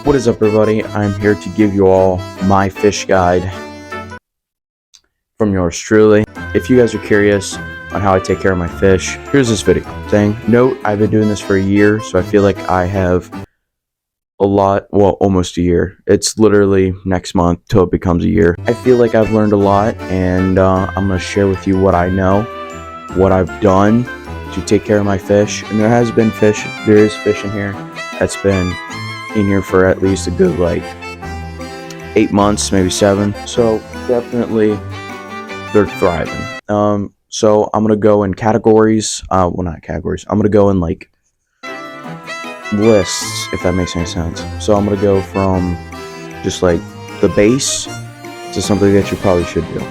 What is up, everybody? I'm here to give you all my fish guide from yours truly. If you guys are curious on how I take care of my fish, here's this video saying, note, I've been doing this for a year, so I feel like I have almost a year. It's literally next month till it becomes a year. I feel like I've learned a lot, and I'm going to share with you what I know, what I've done to take care of my fish. And there is fish in here that's been in here for at least a good 8 months, maybe 7. So definitely they're thriving. So I'm gonna go in categories, not categories, I'm gonna go in lists, if that makes any sense. So I'm gonna go from just the base to something that you probably should do.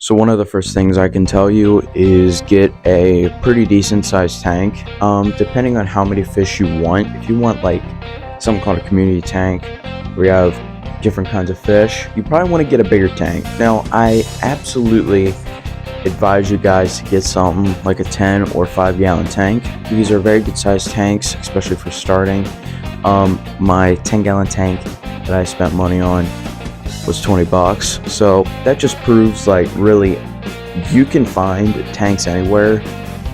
So one of the first things I can tell you is get a pretty decent sized tank. Depending on how many fish you want. If you want something called a community tank where you have different kinds of fish, you probably want to get a bigger tank. Now, I absolutely advise you guys to get something like a 10 or 5 gallon tank. These are very good sized tanks, especially for starting. My 10 gallon tank that I spent money on was $20. So that just proves really you can find tanks anywhere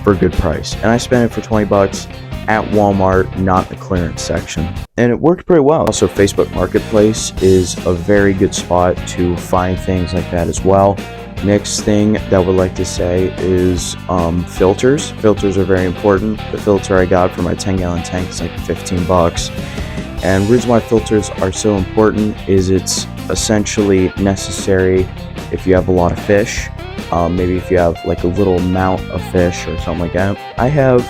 for a good price. And I spent it for $20 at Walmart, not the clearance section, and it worked pretty well. Also, Facebook Marketplace is a very good spot to find things like that as well. Next thing that I would like to say is filters. Filters are very important. The filter I got for my 10 gallon tank is $15. And the reason why filters are so important is it's essentially necessary if you have a lot of fish. Maybe if you have a little amount of fish or something like that. I have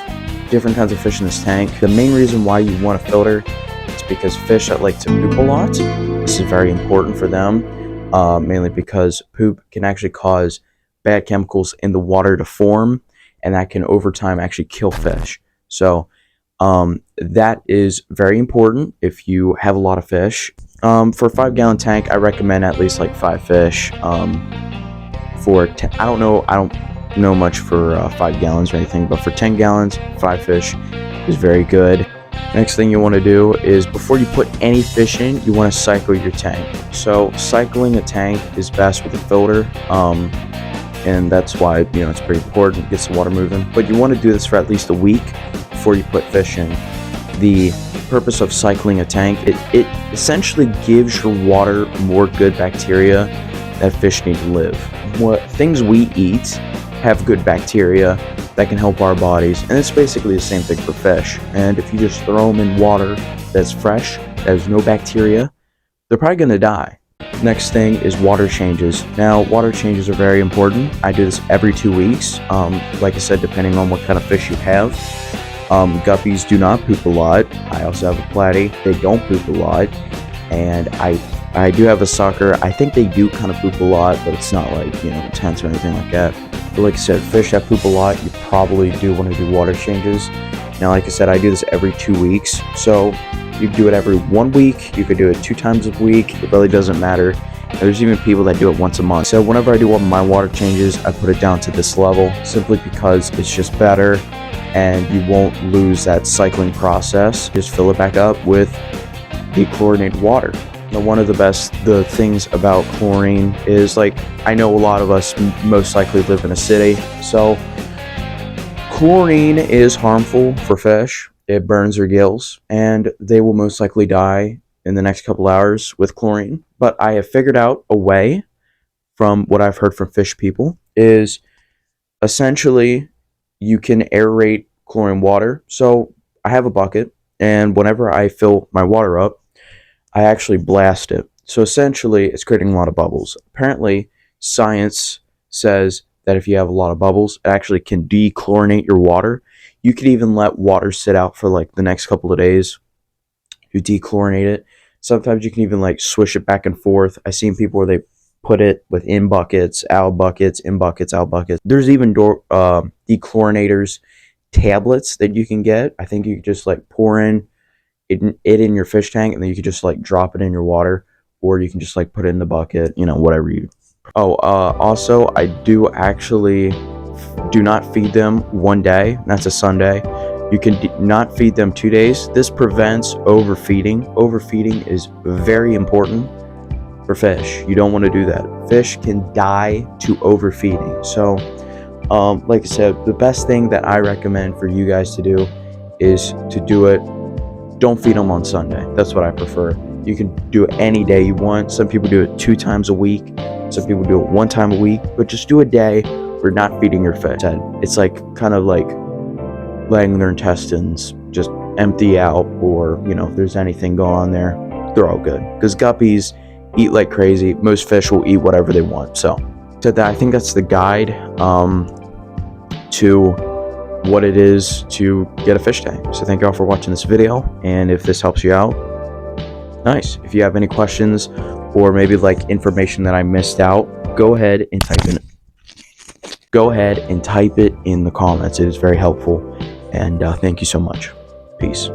different kinds of fish in this tank. The main reason why you want a filter is because fish that like to poop a lot, this is very important for them, mainly because poop can actually cause bad chemicals in the water to form, and that can over time actually kill fish. So that is very important if you have a lot of fish. For a 5 gallon tank, I recommend at least 5 fish. I don't know much for 5 gallons or anything, but for 10 gallons, 5 fish is very good. Next thing you want to do is, before you put any fish in, you want to cycle your tank. So cycling a tank is best with a filter, and that's why it's pretty important. It gets the water moving, but you want to do this for at least a week before you put fish in. The purpose of cycling a tank, it essentially gives your water more good bacteria that fish need to live. What things we eat have good bacteria that can help our bodies, and it's basically the same thing for fish. And if you just throw them in water that's fresh, that has no bacteria, they're probably going to die. Next thing is water changes. Now, water changes are very important. I do this every 2 weeks. Like I said, depending on what kind of fish you have. Guppies do not poop a lot. I also have a platy. They don't poop a lot. And I do have a sucker. I think they do kind of poop a lot, but it's not intense or anything like that. But like I said, fish that poop a lot, you probably do want to do water changes. Now, like I said, I do this every 2 weeks. So you can do it every 1 week. You could do it 2 times a week. It really doesn't matter. There's even people that do it once a month. So whenever I do one of my water changes, I put it down to this level, simply because it's just better and you won't lose that cycling process. Just fill it back up with dechlorinated water. Now, one of the things about chlorine is, I know a lot of us most likely live in a city, so chlorine is harmful for fish. It burns their gills, and they will most likely die in the next couple hours with chlorine. But I have figured out a way, from what I've heard from fish people, is essentially you can aerate chlorine water. So I have a bucket, and whenever I fill my water up, I actually blast it. So essentially, it's creating a lot of bubbles. Apparently, science says that if you have a lot of bubbles, it actually can dechlorinate your water. You could even let water sit out for the next couple of days to dechlorinate it. Sometimes you can even swish it back and forth. I've seen people where they put it within buckets, out buckets, in buckets, out buckets. There's even dechlorinators tablets that you can get. I think you could just pour in in your fish tank, and then you could just drop it in your water, or you can just put it in the bucket, whatever you. Also, I do not feed them one day. That's a Sunday. You can not feed them 2 days. This prevents overfeeding. Overfeeding is very important for fish. You don't want to do that. Fish can die to overfeeding. So, like I said, the best thing that I recommend for you guys to do is to do it. Don't feed them on Sunday. That's what I prefer. You can do it any day you want. Some people do it 2 times a week. Some people do it 1 time a week. But just do a day where not feeding your fish. It's like kind of like letting their intestines just empty out, or if there's anything going on there, they're all good. Because guppies eat like crazy. Most fish will eat whatever they want. So that I think that's the guide to what it is to get a fish tank. So thank you all for watching this video, and if this helps you out, nice. If you have any questions or maybe like information that I missed out, go ahead and type it in the comments. It is very helpful, and thank you so much. Peace.